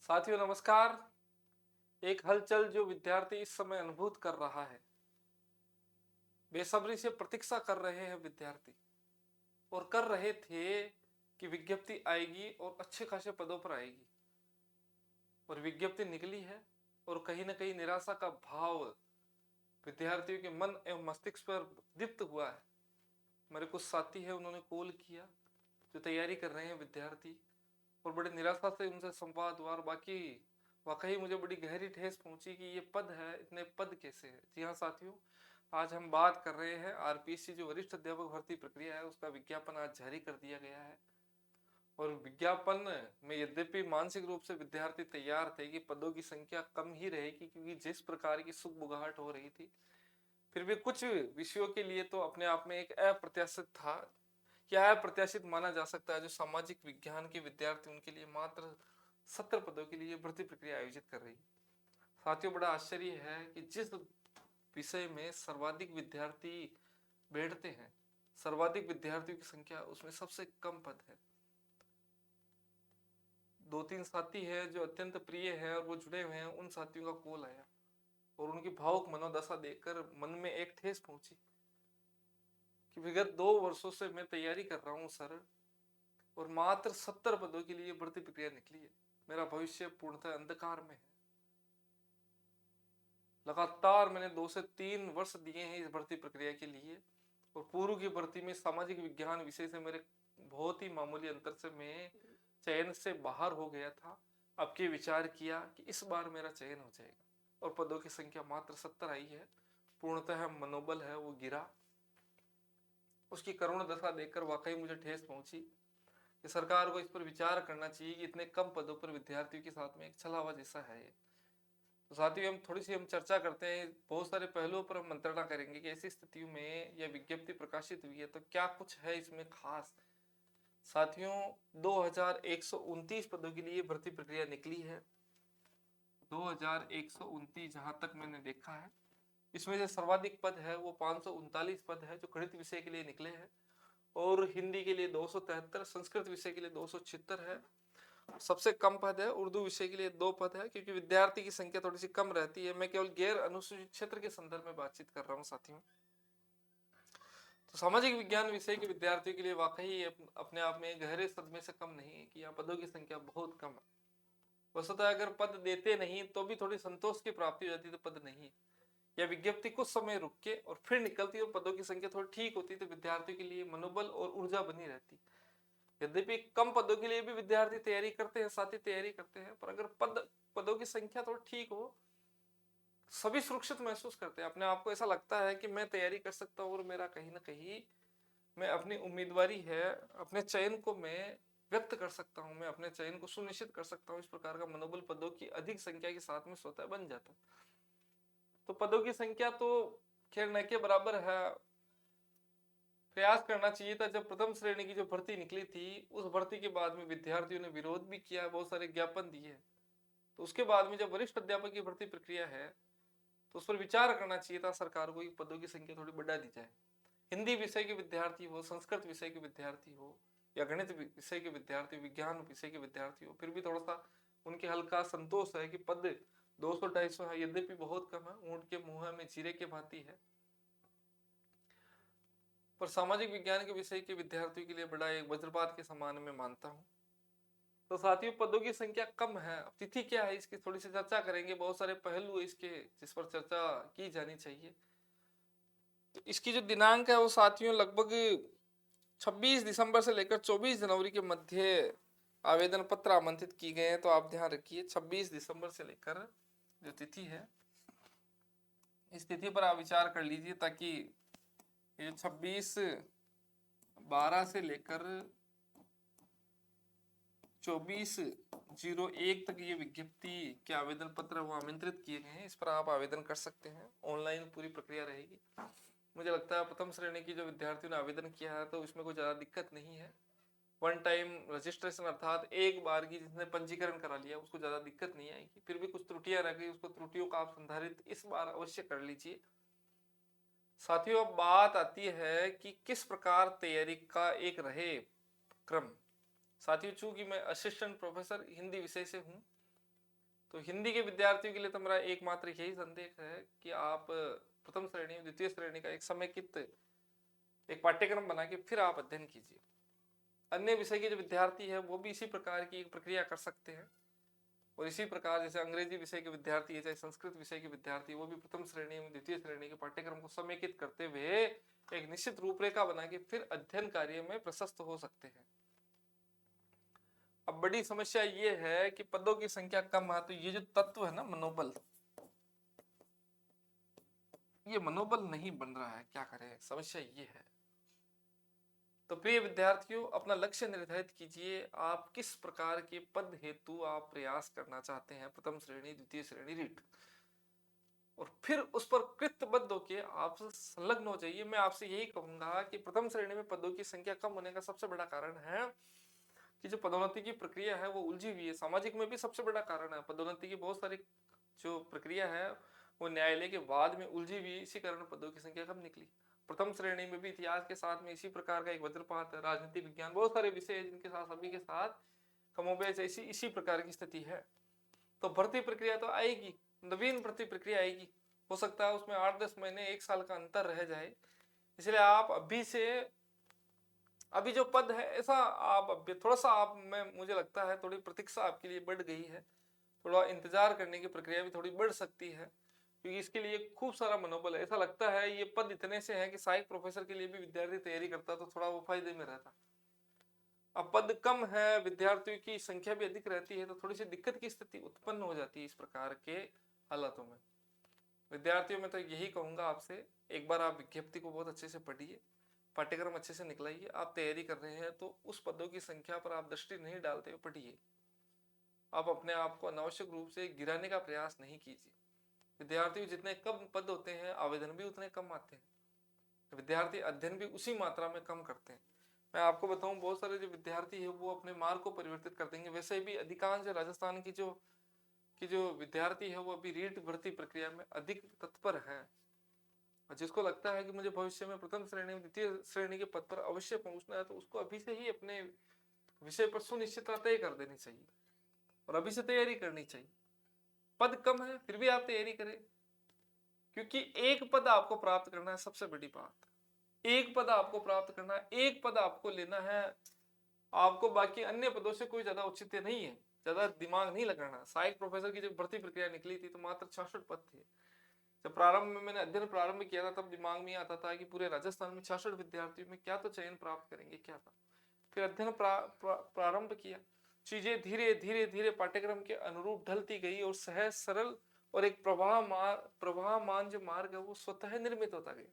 साथियों नमस्कार। एक हलचल जो विद्यार्थी इस समय अनुभूत कर रहा है, बेसब्री से प्रतीक्षा कर रहे हैं विद्यार्थी, और कर रहे थे कि विज्ञप्ति आएगी और अच्छे खासे पदों पर आएगी, और विज्ञप्ति निकली है और कहीं ना कहीं निराशा का भाव विद्यार्थियों के मन एवं मस्तिष्क पर दीप्त हुआ है। मेरे कुछ साथी है, उन्होंने कॉल किया जो तैयारी कर रहे हैं विद्यार्थी, और बड़ी निराशा से उनसे संवाद हुआ। और बाकी वाकई मुझे बड़ी गहरी ठेस पहुंची कि ये पद है, इतने पद कैसे है। जी हाँ साथियों, आज हम बात कर रहे हैं आरपीएससी जो वरिष्ठ अध्यापक भर्ती प्रक्रिया है उसका विज्ञापन आज जारी कर दिया गया है। और विज्ञापन में यद्यपि मानसिक रूप से विद्यार्थी तैयार थे कि पदों की संख्या कम ही रहेगी, क्योंकि जिस प्रकार की सुगबुगाहट हो रही थी, फिर भी कुछ विषयों के लिए तो अपने आप में एक अप्रत्याशित था, क्या अप्रत्याशित माना जा सकता है। जो सामाजिक विज्ञान के विद्यार्थी, उनके लिए मात्र 70 पदों के लिए भर्ती प्रक्रिया आयोजित कर रही है। साथियों, बड़ा आश्चर्य है कि जिस विषय में सर्वाधिक विद्यार्थी बैठते हैं, सर्वाधिक विद्यार्थियों की संख्या, उसमें सबसे कम पद है। दो तीन साथी है जो अत्यंत प्रिय है और वो जुड़े हुए हैं, उन साथियों का कॉल आया और उनकी भावुक मनोदशा देखकर मन में एक ठेस पहुंची कि विगत 2 वर्षों से मैं तैयारी कर रहा हूँ सर, और मात्र 70 पदों के लिए भर्ती प्रक्रिया निकली है। मेरा भविष्य पूर्णतः अंधकार में है। लगातार मैंने 2 से 3 वर्ष दिए हैं इस भर्ती प्रक्रिया के लिए, और पूर्व की भर्ती में सामाजिक विज्ञान विषय से मेरे बहुत ही मामूली अंतर से मैं चयन से बाहर हो गया था। अब के विचार किया कि इस बार मेरा चयन हो जाएगा, और पदों की संख्या मात्र 70 आई है। पूर्णतः मनोबल है वो गिरा। उसकी करुण दशा देखकर वाकई मुझे ठेस पहुंची कि सरकार को इस पर विचार करना चाहिए कि इतने कम पदों पर विद्यार्थियों के साथ में एक छलावा जैसा है ये। तो साथियों, हम चर्चा करते हैं, बहुत सारे पहलुओं पर हम मंत्रणा करेंगे कि ऐसी स्थितियों में यह विज्ञप्ति प्रकाशित हुई है तो क्या कुछ है इसमें खास। साथियों, 2129 पदों के लिए भर्ती प्रक्रिया निकली है। 2129 जहां तक मैंने देखा है, इसमें से सर्वाधिक पद है वो 539 पद है जो गणित विषय के लिए निकले हैं, और हिंदी के लिए 273, संस्कृत विषय के लिए 276 है। सबसे कम पद है उर्दू विषय के लिए 2 पद है, क्योंकि विद्यार्थी की संख्या थोड़ी सी कम रहती है। मैं केवल गैर अनुसूचित क्षेत्र के संदर्भ में बातचीत कर रहा हूँ साथियों। तो सामाजिक विज्ञान विषय के विद्यार्थियों के लिए वाकई अपने आप में गहरे सदमे से कम नहीं है कि यहाँ पदों की संख्या बहुत कम है। वस्तुतः अगर पद देते नहीं तो भी थोड़ी संतोष की प्राप्ति हो जाती, तो पद नहीं, या विज्ञप्ति कुछ समय रुक के और फिर निकलती और पदों की संख्या थोड़ी ठीक होती, तो विद्यार्थियों के लिए मनोबल और ऊर्जा बनी रहती। यद्यपि कम पदों के लिए भी विद्यार्थी तैयारी करते हैं, साथी तैयारी करते हैं, पर अगर पदों की संख्या थोड़ी ठीक हो, सभी सुरक्षित महसूस करते हैं। अपने आप को ऐसा लगता है कि मैं तैयारी कर सकता हूँ, और मेरा कहीं ना कहीं मैं अपनी उम्मीदवारी है, अपने चयन को मैं व्यक्त कर सकता हूँ, मैं अपने चयन को सुनिश्चित कर सकता हूँ। इस प्रकार का मनोबल पदों की अधिक संख्या के साथ में स्वतः बन जाता है। तो पदों की संख्या तो खैर न के बराबर है। प्रयास करना चाहिए था। जब प्रथम श्रेणी की जो भर्ती निकली थी, उस भर्ती के बाद में विद्यार्थियों ने विरोध भी किया, बहुत सारे ज्ञापन दिए। तो उसके बाद में जब वरिष्ठ अध्यापक की भर्ती प्रक्रिया है, तो उस पर विचार करना चाहिए था सरकार को कि पदों की संख्या थोड़ी बढ़ा दी जाए। हिंदी विषय के विद्यार्थी हो, संस्कृत विषय के विद्यार्थी हो, या गणित विषय के विद्यार्थी, विज्ञान विषय के विद्यार्थी हो, फिर भी थोड़ा सा उनके हल्का संतोष है कि पद 200-250 है, यद्यपि बहुत कम है, ऊंट के मुंह में जीरे के भांति है, पर सामाजिक विज्ञान के विषय के विद्यार्थियों के लिए बड़ा एक वज्रपात के समान में मानता हूँ। तो साथियों, पदों की संख्या कम है। अब तिथि क्या है इसकी थोड़ी सी चर्चा करेंगे। बहुत सारे पहलू इसके जिस पर चर्चा की जानी चाहिए। तो इसकी जो दिनांक है वो साथियों लगभग 26 दिसंबर से लेकर 24 जनवरी के मध्य आवेदन पत्र आमंत्रित किए गए हैं। तो आप ध्यान रखिए, 26 दिसंबर से लेकर जो तिथि है, इस तिथि पर आप विचार कर लीजिए, ताकि ये 26/12 से लेकर 24/01 तक ये विज्ञप्ति के आवेदन पत्र वो आमंत्रित किए गए हैं। इस पर आप आवेदन कर सकते हैं। ऑनलाइन पूरी प्रक्रिया रहेगी। मुझे लगता है प्रथम श्रेणी की जो विद्यार्थियों ने आवेदन किया है, तो इसमें कोई ज़्यादा दिक्कत नहीं है। वन टाइम रजिस्ट्रेशन, अर्थात एक बार की जिसने पंजीकरण करा लिया, उसको ज़्यादा दिक्कत नहीं आएगी। फिर भी कुछ त्रुटियां रह गई, उसको त्रुटियों का आप संधारित इस बार अवश्य कर लीजिए। साथियों, अब बात आती है कि किस प्रकार तैयारी का एक रहे क्रम। साथियों, चूंकि मैं असिस्टेंट प्रोफेसर हिंदी विषय से हूँ, तो हिंदी के विद्यार्थियों के लिए तो मेरा एकमात्र यही संदेश है कि आप प्रथम श्रेणी द्वितीय श्रेणी का एक समेकित एक पाठ्यक्रम बना के फिर आप अध्ययन कीजिए। अन्य विषय के जो विद्यार्थी है वो भी इसी प्रकार की एक प्रक्रिया कर सकते हैं, और इसी प्रकार जैसे अंग्रेजी विषय के विद्यार्थी है, चाहे संस्कृत विषय के विद्यार्थी, वो भी प्रथम श्रेणी में द्वितीय श्रेणी के पाठ्यक्रम को समेकित करते हुए एक निश्चित रूपरेखा बना के फिर अध्ययन कार्य में प्रशस्त हो सकते हैं। अब बड़ी समस्या ये है कि पदों की संख्या कम है, तो ये जो तत्व है ना मनोबल, ये मनोबल नहीं बन रहा है, क्या करें, समस्या ये है। तो प्रिय विद्यार्थियों, अपना लक्ष्य निर्धारित कीजिए, आप किस प्रकार के पद हेतु आप प्रयास करना चाहते हैं, प्रथम श्रेणी द्वितीय श्रेणी रीट, और फिर उस पर कृतबद्ध होकर आप संलग्न हो जाइए। मैं आपसे यही कहूंगा कि प्रथम श्रेणी में पदों की संख्या कम होने का सबसे बड़ा कारण है कि जो पदोन्नति की प्रक्रिया है वो उलझी हुई है। सामाजिक में भी सबसे बड़ा कारण है, पदोन्नति की बहुत सारी जो प्रक्रिया है वो न्यायालय के बाद में उलझी हुई, इसी कारण पदों की संख्या कम निकली। प्रथम श्रेणी में भी इतिहास के साथ में इसी प्रकार का एक वज्रपात है, राजनीति विज्ञान, बहुत सारे विषय है जिनके साथ सभी के साथ कमोबेश इसी प्रकार की स्थिति है। तो भर्ती प्रक्रिया तो आएगी, नवीन भर्ती प्रक्रिया आएगी, हो सकता है उसमें 8-10 महीने 1 साल का अंतर रह जाए, इसलिए आप अभी से अभी जो पद है ऐसा आप थोड़ा सा आप में मुझे लगता है थोड़ी प्रतीक्षा आपके लिए बढ़ गई है, थोड़ा इंतजार करने की प्रक्रिया भी थोड़ी बढ़ सकती है, क्योंकि इसके लिए खूब सारा मनोबल है। ऐसा लगता है ये पद इतने से हैं कि सहायक प्रोफेसर के लिए भी विद्यार्थी तैयारी करता तो थोड़ा वो फायदे में रहता। अब पद कम है, विद्यार्थियों की संख्या भी अधिक रहती है, तो थोड़ी सी दिक्कत की स्थिति उत्पन्न हो जाती है इस प्रकार के हालातों में। विद्यार्थियों में तो यही कहूंगा आपसे, एक बार आप विज्ञप्ति को बहुत अच्छे से पढ़िए, पाठ्यक्रम अच्छे से निकलाइए। आप तैयारी कर रहे हैं तो उस पदों की संख्या पर आप दृष्टि नहीं डालते हुए पढ़िए। आप अपने आप को अनावश्यक रूप से गिराने का प्रयास नहीं कीजिए। विद्यार्थियों जितने कम पद होते हैं, आवेदन भी उतने कम आते हैं, विद्यार्थी अध्ययन भी उसी मात्रा में कम करते हैं। मैं आपको बताऊं, बहुत सारे जो विद्यार्थी है वो अपने मार्ग को परिवर्तित कर देंगे। वैसे भी अधिकांश राजस्थान की जो विद्यार्थी है वो अभी रीट भर्ती प्रक्रिया में अधिक तत्पर है, और जिसको लगता है कि मुझे भविष्य में प्रथम श्रेणी में द्वितीय श्रेणी के पद पर अवश्य पहुंचना है, तो उसको अभी से ही अपने विषय पर सुनिश्चितता तय कर देनी चाहिए और अभी से तैयारी करनी चाहिए। पद कम है फिर भी आप तैयारी करें, क्योंकि एक पद आपको प्राप्त करना है, सबसे बड़ी बात, एक पद आपको प्राप्त करना है, एक पद आपको लेना है। आपको बाकी अन्य पदों से कोई ज्यादा औचित्य नहीं है, ज्यादा दिमाग नहीं लगाना। सहायक प्रोफेसर की जब भर्ती प्रक्रिया निकली थी तो मात्र 66 पद थे। जब प्रारंभ में मैंने अध्ययन प्रारंभ किया था तब दिमाग में आता था कि पूरे राजस्थान में 66 विद्यार्थियों में क्या तो चयन प्राप्त करेंगे, क्या था। फिर अध्ययन प्रारंभ किया, चीजें धीरे धीरे धीरे पाठ्यक्रम के अनुरूप ढलती गई और सहज सरल और एक प्रवाहमान जो मार्ग है वो स्वतः निर्मित होता गया।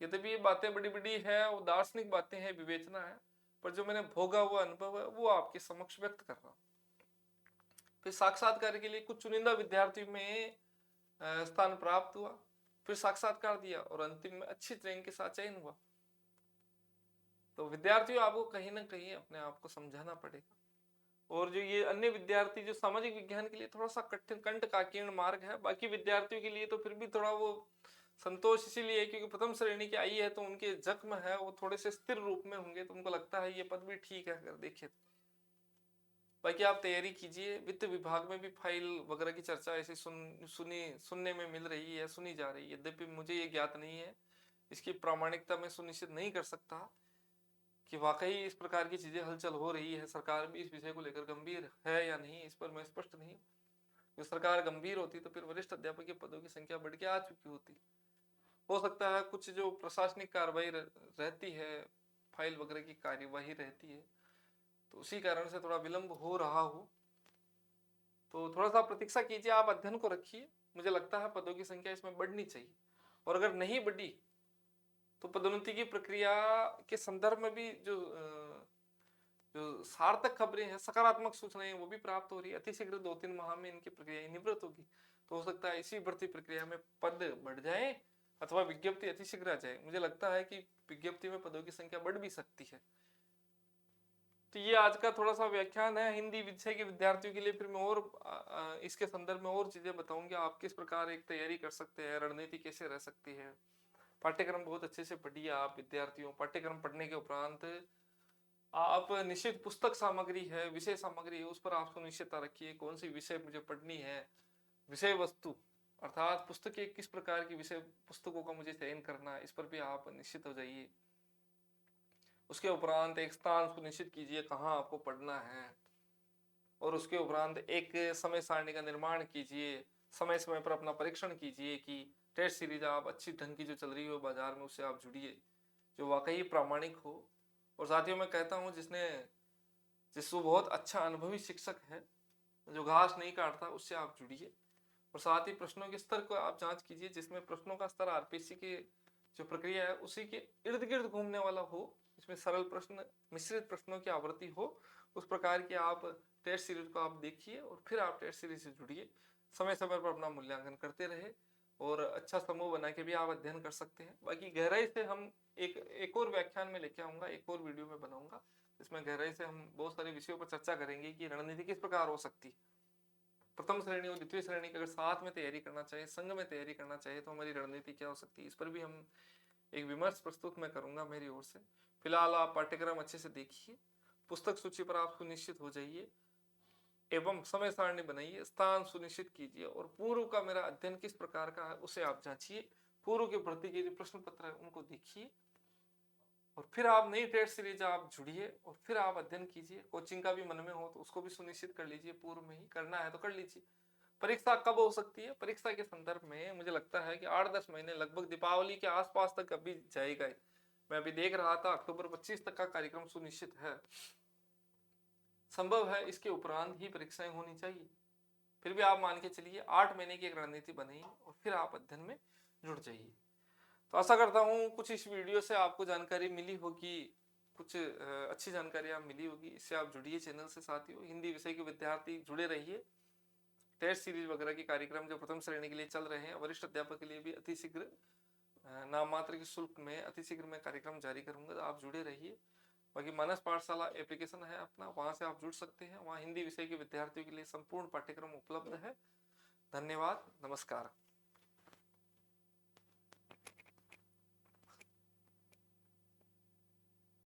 यद्यपि ये बातें बड़ी बड़ी है और दार्शनिक बातें हैं, विवेचना है, पर जो मैंने भोगा हुआ अनुभव है वो आपके समक्ष व्यक्त कर रहा हूँ। फिर साक्षात्कार के लिए कुछ चुनिंदा विद्यार्थियों में स्थान प्राप्त हुआ, फिर साक्षात्कार दिया और अंतिम में अच्छी ट्रेन के साथ चयन हुआ। तो विद्यार्थियों, आपको कहीं ना कहीं अपने आप को समझाना पड़ेगा। और जो ये अन्य विद्यार्थी जो सामाजिक विज्ञान के लिए थोड़ा सा कठिन कंटकाकीर्ण मार्ग है, बाकी विद्यार्थियों के लिए तो फिर भी थोड़ा वो संतोष इसीलिए क्योंकि प्रथम श्रेणी की आई है तो उनके जख्म है वो थोड़े से स्थिर रूप में होंगे, तो उनको लगता है ये पद भी ठीक है अगर देखे। बाकी आप तैयारी कीजिए। वित्त विभाग में भी फाइल वगैरह की चर्चा ऐसी सुनने में मिल रही है, सुनी जा रही है, यद्यपि मुझे ये ज्ञात नहीं है, इसकी प्रामाणिकता मैं सुनिश्चित नहीं कर सकता कि वाकई इस प्रकार की चीजें हलचल हो रही है, सरकार भी इस विषय को लेकर गंभीर है या नहीं, इस पर मैं स्पष्ट नहीं। जो सरकार गंभीर होती तो फिर वरिष्ठ अध्यापक के पदों की संख्या बढ़ के आ चुकी होती। हो सकता है कुछ जो प्रशासनिक कार्रवाई रहती है, फाइल वगैरह की कार्यवाही रहती है, तो उसी कारण से थोड़ा विलंब हो रहा हो। तो थोड़ा सा प्रतीक्षा कीजिए, आप अध्ययन को रखिए। मुझे लगता है पदों की संख्या इसमें बढ़नी चाहिए, और अगर नहीं बढ़ी तो पदोन्नति की प्रक्रिया के संदर्भ में भी जो सार्थक खबरें हैं, सकारात्मक सूचनाएं वो भी प्राप्त हो रही है। अतिशीघ्र 2-3 माह में इनकी प्रक्रिया निवृत्त होगी, तो हो सकता है इसी भर्ती प्रक्रिया में पद बढ़ जाए अथवा विज्ञप्ति अतिशीघ्र आ जाए। मुझे लगता है कि विज्ञप्ति में पदों की संख्या बढ़ भी सकती है। तो ये आज का थोड़ा सा व्याख्यान है हिंदी विषय के विद्यार्थियों के लिए। फिर मैं और इसके संदर्भ में और चीजें बताऊंगा, आप किस प्रकार एक तैयारी कर सकते हैं, रणनीति कैसे रह सकती है। पाठ्यक्रम बहुत अच्छे से पढ़िए आप विद्यार्थियों। पाठ्यक्रम पढ़ने के उपरांत आप निश्चित पुस्तक सामग्री है, विषय सामग्री है, उस पर आप सुनिश्चितता रखिए कौन सी विषय मुझे पढ़नी है। विषय वस्तु अर्थात पुस्तकें किस प्रकार की विषय पुस्तकों का मुझे चयन करना है, इस पर भी आप निश्चित हो जाइए। उसके उपरांत एक स्थान सुनिश्चित कीजिए कहाँ आपको पढ़ना है, और उसके उपरांत एक समय सारणी का निर्माण कीजिए। समय समय पर अपना परीक्षण कीजिए कि टेस्ट सीरीज आप अच्छी ढंग की जो चल रही हो बाजार में, उससे आप जुड़िए जो वाकई प्रामाणिक हो। और साथियों मैं कहता हूँ जिसको बहुत अच्छा अनुभवी शिक्षक है जो घास नहीं काटता, उससे आप जुड़िए। और साथ ही प्रश्नों के स्तर को आप जांच कीजिए, जिसमें प्रश्नों का स्तर आरपीएससी के जो प्रक्रिया है उसी के इर्द गिर्द घूमने वाला हो, इसमें सरल प्रश्न मिश्रित प्रश्नों की आवृत्ति हो, उस प्रकार की आप टेस्ट सीरीज को आप देखिए और फिर आप टेस्ट सीरीज से जुड़िए। समय समय पर अपना मूल्यांकन करते रहे और अच्छा समूह बना के भी आप अध्ययन कर सकते हैं। बाकी गहराई से हम एक और व्याख्यान में लेके आऊंगा, एक और वीडियो में बनाऊंगा, इसमें गहराई से हम बहुत सारे विषयों पर चर्चा करेंगे कि रणनीति किस प्रकार हो सकती है। प्रथम श्रेणी और द्वितीय श्रेणी की अगर साथ में तैयारी करना चाहिए, संघ में तैयारी करना चाहिए, तो हमारी रणनीति क्या हो सकती है, इस पर भी हम एक विमर्श प्रस्तुत मैं करूंगा मेरी ओर से। फिलहाल आप पाठ्यक्रम अच्छे से देखिए, पुस्तक सूची पर आप सुनिश्चित हो जाइए एवं समय सारणी बनाइए, स्थान सुनिश्चित कीजिए और पूर्व का मेरा अध्ययन किस प्रकार का है उसे आप जांचिए। पूर्व के भर्ती के जो प्रश्न पत्र है उनको देखिए और फिर आप नई टेस्ट सीरीज आप जुड़िए और फिर आप अध्ययन कीजिए। कोचिंग का भी मन में हो तो उसको भी सुनिश्चित कर लीजिए, पूर्व में ही करना है तो कर लीजिए। परीक्षा कब हो सकती है, परीक्षा के संदर्भ में मुझे लगता है कि 8-10 महीने लगभग दीपावली के आसपास तक अभी जाएगा। मैं अभी देख रहा था अक्टूबर 25 तक का कार्यक्रम सुनिश्चित है। संभव है इसके उपरांत ही परीक्षाएं होनी चाहिए। फिर भी आप मान के चलिए 8 महीने की एक रणनीति बनाइए और फिर आप अध्ययन में जुड़ जाइए। तो आशा करता हूँ कुछ इस वीडियो से आपको जानकारी मिली होगी, कुछ अच्छी जानकारी आप मिली होगी। इससे आप जुड़िए चैनल से साथियों। हिंदी विषय के विद्यार्थी जुड़े रहिए। टेस्ट सीरीज वगैरह के कार्यक्रम जो प्रथम श्रेणी के लिए चल रहे हैं, वरिष्ठ अध्यापक के लिए भी अति शीघ्र नाम मात्र के शुल्क में अति शीघ्र मैं कार्यक्रम जारी करूंगा, तो आप जुड़े रहिए। बाकी मानस पाठशाला एप्लीकेशन है अपना, वहां से आप जुड़ सकते हैं। वहाँ हिंदी विषय के विद्यार्थियों के लिए संपूर्ण पाठ्यक्रम उपलब्ध है। धन्यवाद, नमस्कार।